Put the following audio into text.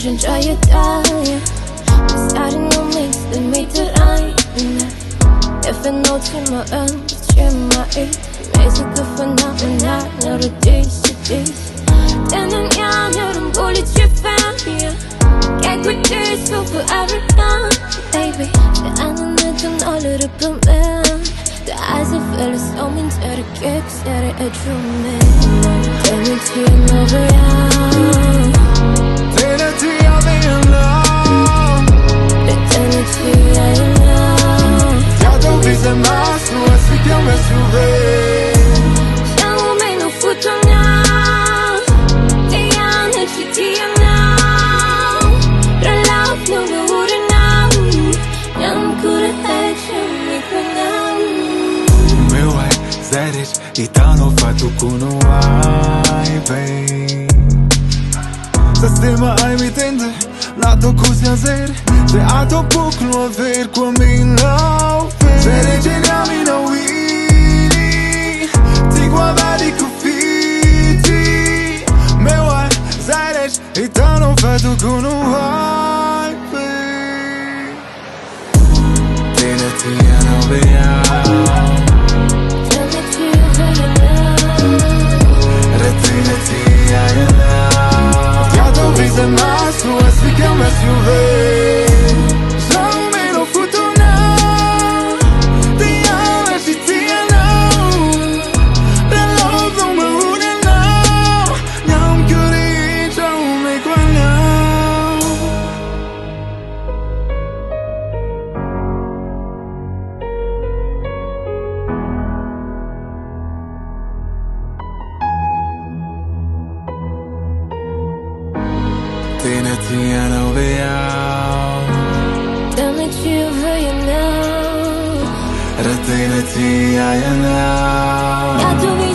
schon Joie da, ja. Was er nu mix, den meter ein, ne. Jeg fandt noget til mig til mig ikke. Mæse du for natten her, når du disse. Den jeg når du bolig til ferie. Jeg kunne disse for every time, baby. Det andet du nåler det på mig. Det så fælles om min tætte gik, så det true man. Den tiden over jer. Den tid jeg vil love. Den tid jeg vil love. Jeg dog viser mig, så jeg siger mig så vel. Jeg må med nu futter now. Det andet til tider now. Der lav nu med hovedet now. Jeg kunne have tjent mig for now. Meu ai, zares, e tá no fato com no ai, bem. Sistema ai mi tende, la to così a zero. Se a to pouco no a ver com a mim não. Zere geniami no wini. Ti guardari con fiti. Meu ai, zares, e tá no fato com no ai, bem. Tena tia no veia. Vise mais, toi si qu'elle m'a sauvé. Jamais no futuro não. Te amo, se te amo. The love don't me hold it now. Now I'm good at it, don't make one now. Tena tia no veal. Den tid vil jeg nå. Tena tia ya now. Jeg du vil